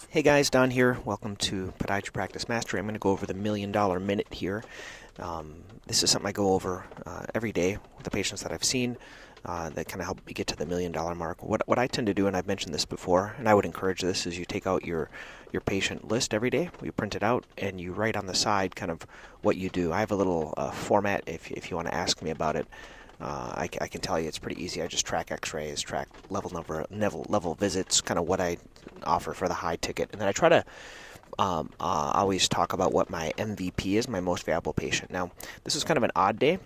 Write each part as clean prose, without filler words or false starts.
Hey guys, Don here. Welcome to Podiatry Practice Mastery. I'm going to go over the $1,000,000 minute here. This is something I go over every day with the patients that I've seen that kind of help me get to the $1,000,000 mark. What I tend to do, and I've mentioned this before, and I would encourage this, is you take out your patient list every day. You print it out and you write on the side kind of what you do. I have a little format if you want to ask me about it. I can tell you it's pretty easy. I just track x-rays, track level visits, kind of what I offer for the high ticket. And then I try to always talk about what my MVP is, my most valuable patient. Now, this is kind of an odd day,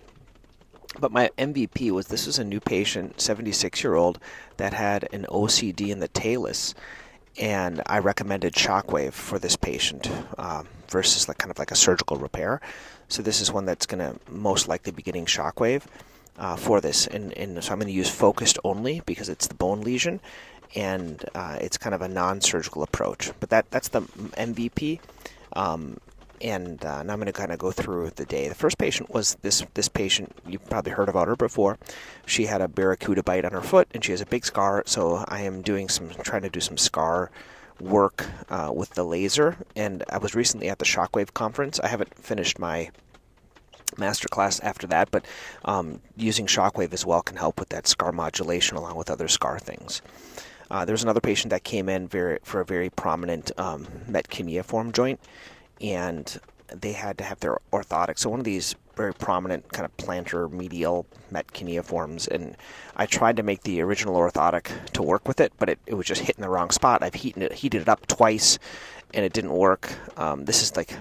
but my MVP was this is a new patient, 76-year-old, that had an OCD in the talus. And I recommended Shockwave for this patient versus kind of like a surgical repair. So this is one that's going to most likely be getting Shockwave for this, and so I'm going to use focused only because it's the bone lesion, and it's kind of a non-surgical approach. But that's the MVP, and now I'm going to kind of go through the day. The first patient was this patient. You've probably heard about her before. She had a barracuda bite on her foot, and she has a big scar. So I am trying to do some scar work with the laser. And I was recently at the Shockwave conference. I haven't finished my masterclass after that, but using Shockwave as well can help with that scar modulation along with other scar things. There was another patient that came in for a very prominent metatarsal joint, and they had to have their orthotic. So one of these very prominent kind of plantar medial metatarsals, and I tried to make the original orthotic to work with it, but it was just hitting the wrong spot. I've heated it up twice, and it didn't work. This is like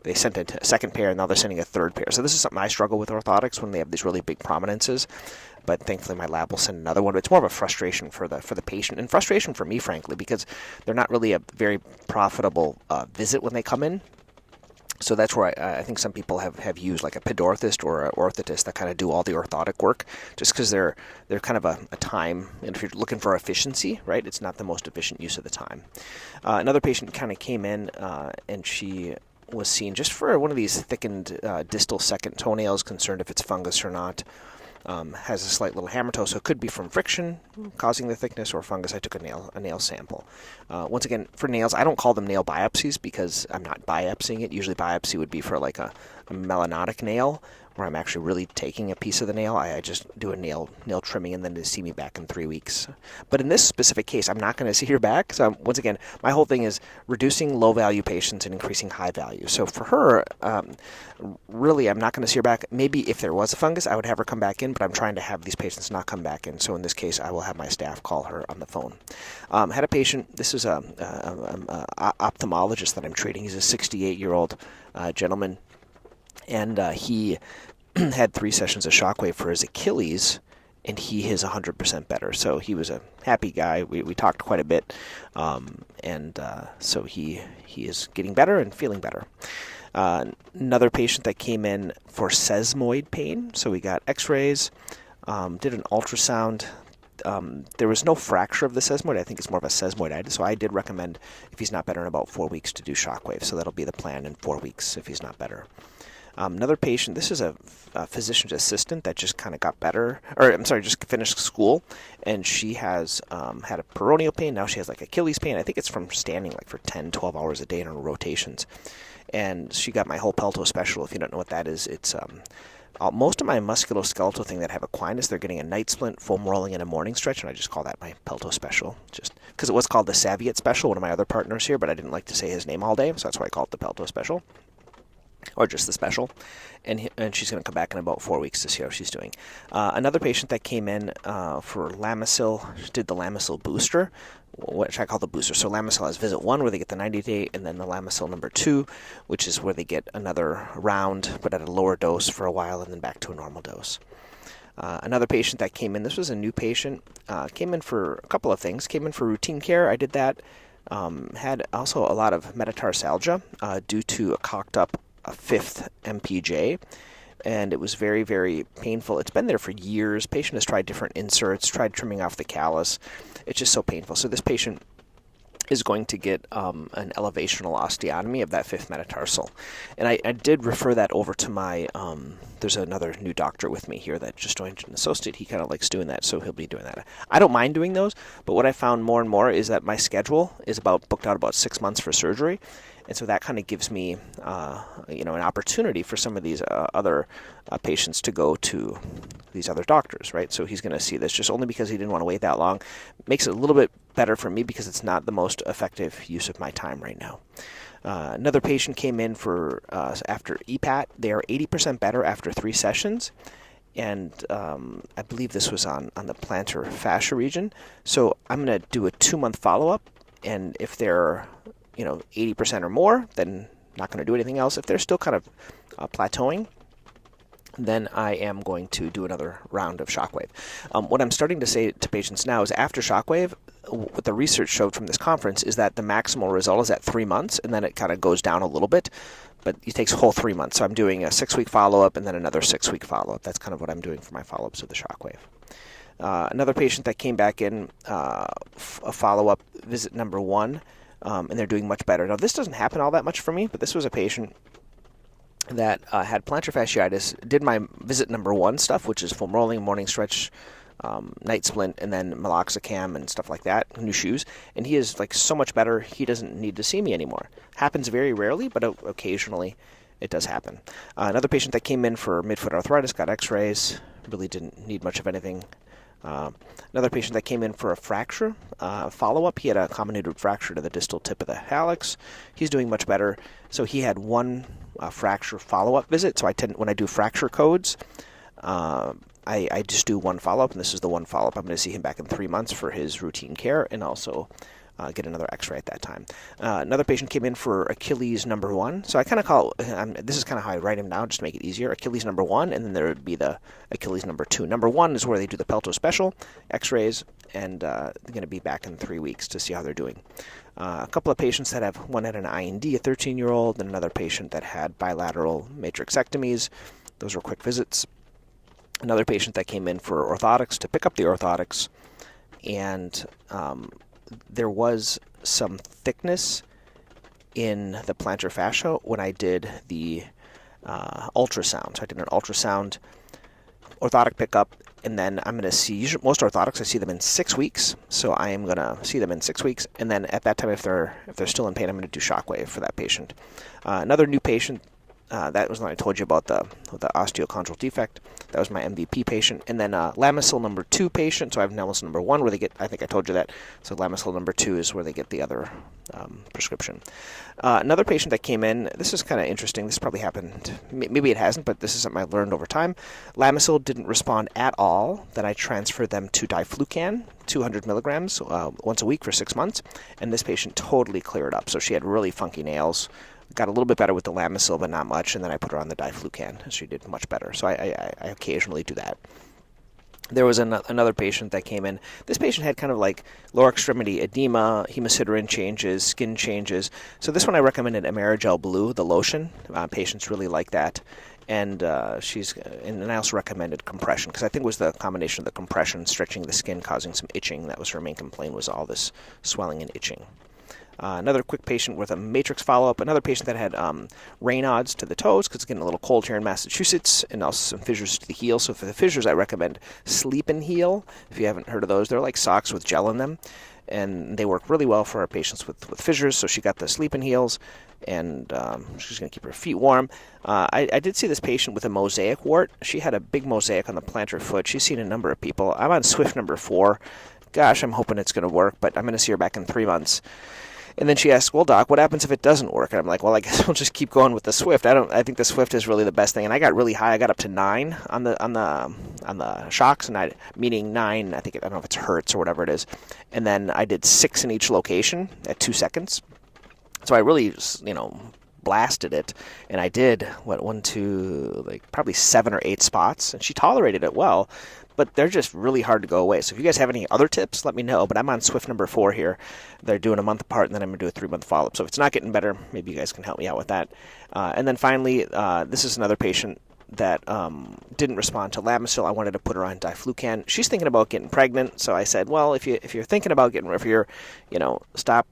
they sent a second pair, and now they're sending a third pair. So this is something I struggle with orthotics when they have these really big prominences. But thankfully, my lab will send another one. But it's more of a frustration for the patient, and frustration for me, frankly, because they're not really a very profitable visit when they come in. So that's where I think some people have used like a podorthist or an orthotist that kind of do all the orthotic work, just because they're kind of a time, and if you're looking for efficiency, right, it's not the most efficient use of the time. Another patient kind of came in, and she was seen just for one of these thickened distal second toenails, concerned if it's fungus or not. Has a slight little hammer toe, so it could be from friction causing the thickness or fungus. I took a nail sample. Once again, for nails, I don't call them nail biopsies because I'm not biopsying it. Usually biopsy would be for like a melanotic nail, where I'm actually really taking a piece of the nail. I just do a nail trimming, and then they see me back in 3 weeks. But in this specific case, I'm not going to see her back. So once again, my whole thing is reducing low-value patients and increasing high-value. So for her, really, I'm not going to see her back. Maybe if there was a fungus, I would have her come back in, but I'm trying to have these patients not come back in. So in this case, I will have my staff call her on the phone. Had a patient, this is a ophthalmologist that I'm treating. He's a 68-year-old gentleman, and he had 3 sessions of Shockwave for his Achilles, and he is 100% better. So he was a happy guy. We talked quite a bit, and so he is getting better and feeling better. Another patient that came in for sesamoid pain. So we got x-rays, did an ultrasound. There was no fracture of the sesamoid. I think it's more of a sesamoiditis. So I did recommend, if he's not better in about 4 weeks, to do Shockwave. So that'll be the plan in 4 weeks if he's not better. Another patient, this is a physician's assistant that just kind of got better, or I'm sorry, just finished school, and she has had a peroneal pain. Now she has like Achilles pain. I think it's from standing like for 10, 12 hours a day in her rotations. And she got my whole Pelto Special. If you don't know what that is, it's most of my musculoskeletal thing that have equinus, they're getting a night splint, foam rolling, and a morning stretch, and I just call that my Pelto Special, just because it was called the Saviet Special, one of my other partners here, but I didn't like to say his name all day, so that's why I called it the Pelto Special. Or just the special, and she's going to come back in about 4 weeks to see how she's doing. Another patient that came in for Lamisil, did the Lamisil booster, which I call the booster. So Lamisil has visit 1, where they get the 90-day, and then the Lamisil number 2, which is where they get another round, but at a lower dose for a while, and then back to a normal dose. Another patient that came in, this was a new patient, came in for a couple of things. Came in for routine care, I did that. Had also a lot of metatarsalgia due to a cocked up a 5th MPJ, and it was very, very painful. It's been there for years. Patient has tried different inserts, tried trimming off the callus. It's just so painful. So this patient is going to get an elevational osteotomy of that fifth metatarsal. And I did refer that over to my, there's another new doctor with me here that just joined an associate. He kind of likes doing that, so he'll be doing that. I don't mind doing those, but what I found more and more is that my schedule is booked out about 6 months for surgery. And so that kind of gives me, an opportunity for some of these other patients to go to these other doctors, right? So he's going to see this just only because he didn't want to wait that long. Makes it a little bit better for me because it's not the most effective use of my time right now. Another patient came in for after EPAT. They are 80% better after 3 sessions. And I believe this was on the plantar fascia region. So I'm going to do a 2-month follow-up. And if they're 80% or more, then not going to do anything else. If they're still kind of plateauing, then I am going to do another round of Shockwave. What I'm starting to say to patients now is after Shockwave, what the research showed from this conference is that the maximal result is at 3 months, and then it kind of goes down a little bit, but it takes a whole 3 months. So I'm doing a 6-week follow-up and then another 6-week follow-up. That's kind of what I'm doing for my follow-ups of the Shockwave. Another patient that came back in, a follow-up visit number 1, and they're doing much better. Now, this doesn't happen all that much for me, but this was a patient that had plantar fasciitis, did my visit number 1 stuff, which is foam rolling, morning stretch, night splint, and then meloxicam and stuff like that, new shoes, and he is so much better, he doesn't need to see me anymore. Happens very rarely, but occasionally it does happen. Another patient that came in for midfoot arthritis, got x-rays, really didn't need much of anything. Another patient that came in for a fracture follow-up. He had a comminuted fracture to the distal tip of the hallux. He's doing much better. So he had 1 fracture follow-up visit. So when I do fracture codes, I just do 1 follow-up, and this is the 1 follow-up. I'm going to see him back in 3 months for his routine care and also get another x-ray at that time. Another patient came in for Achilles number 1. So I kind of call this is kind of how I write him down just to make it easier. Achilles number 1, and then there would be the Achilles number 2. Number 1 is where they do the Pelto Special x-rays, and they're going to be back in 3 weeks to see how they're doing. A couple of patients that one had an IND, a 13-year-old, and another patient that had bilateral matrixectomies. Those were quick visits. Another patient that came in for orthotics to pick up the orthotics, and there was some thickness in the plantar fascia when I did the ultrasound. So I did an ultrasound, orthotic pickup, and then I'm going to see, usually most orthotics, I see them in 6 weeks. So I am going to see them in 6 weeks, and then at that time, if they're still in pain, I'm going to do Shockwave for that patient. Another new patient. That was when I told you about the osteochondral defect. That was my MVP patient. And then Lamisil number 2 patient. So I have Lamisil number 1 where they get, I think I told you that. So Lamisil number 2 is where they get the other prescription. Another patient that came in, this is kind of interesting. This probably happened, maybe it hasn't, but this is something I learned over time. Lamisil didn't respond at all. Then I transferred them to diflucan, 200 milligrams once a week for 6 months. And this patient totally cleared up. So she had really funky nails. Got a little bit better with the Lamisil, but not much, and then I put her on the diflucan, and she did much better. So I occasionally do that. There was another patient that came in. This patient had kind of like lower extremity edema, hemosiderin changes, skin changes. So this one I recommended Amerigel Blue, the lotion. Patients really like that. And and I also recommended compression, because I think it was the combination of the compression, stretching the skin, causing some itching. That was her main complaint, was all this swelling and itching. Another quick patient with a matrix follow-up. Another patient that had Raynaud's to the toes, because it's getting a little cold here in Massachusetts, and also some fissures to the heel. So for the fissures, I recommend Sleep and Heal. If you haven't heard of those, they're like socks with gel in them, and they work really well for our patients with fissures. So she got the Sleep and Heals, and she's going to keep her feet warm. I did see this patient with a mosaic wart. She had a big mosaic on the plantar foot. She's seen a number of people. I'm on Swift number 4. Gosh, I'm hoping it's going to work, but I'm going to see her back in 3 months. And then she asked, well, doc, what happens if it doesn't work? And I'm like, well, I guess we'll just keep going with the Swift. I think the Swift is really the best thing. And I got really high. I got up to 9 on the shocks, and meaning 9. I don't know if it's hertz or whatever it is. And then I did 6 in each location at 2 seconds. So I really, blasted it, and I did probably 7 or 8 spots, and she tolerated it well. But they're just really hard to go away. So if you guys have any other tips, let me know. But I'm on Swift number 4 here. They're doing a month apart, and then I'm going to do a 3-month follow-up. So if it's not getting better, maybe you guys can help me out with that. And then finally, this is another patient that didn't respond to Lamisil. I wanted to put her on diflucan. She's thinking about getting pregnant. So I said, well, if you're thinking about getting, if you're, stop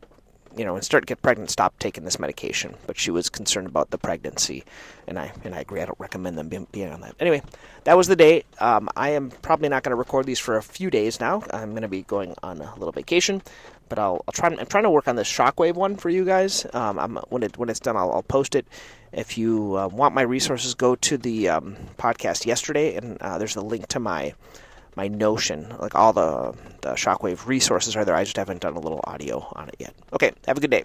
and start to get pregnant, stop taking this medication. But she was concerned about the pregnancy, and I agree. I don't recommend them being on that. Anyway, that was the day. I am probably not going to record these for a few days now. I'm going to be going on a little vacation, but I'll try. I'm trying to work on this Shockwave one for you guys. When it's done, I'll post it. If you want my resources, go to the podcast yesterday, and there's a link to my Notion. Like all the Shockwave resources are there. I just haven't done a little audio on it yet. Okay, have a good day.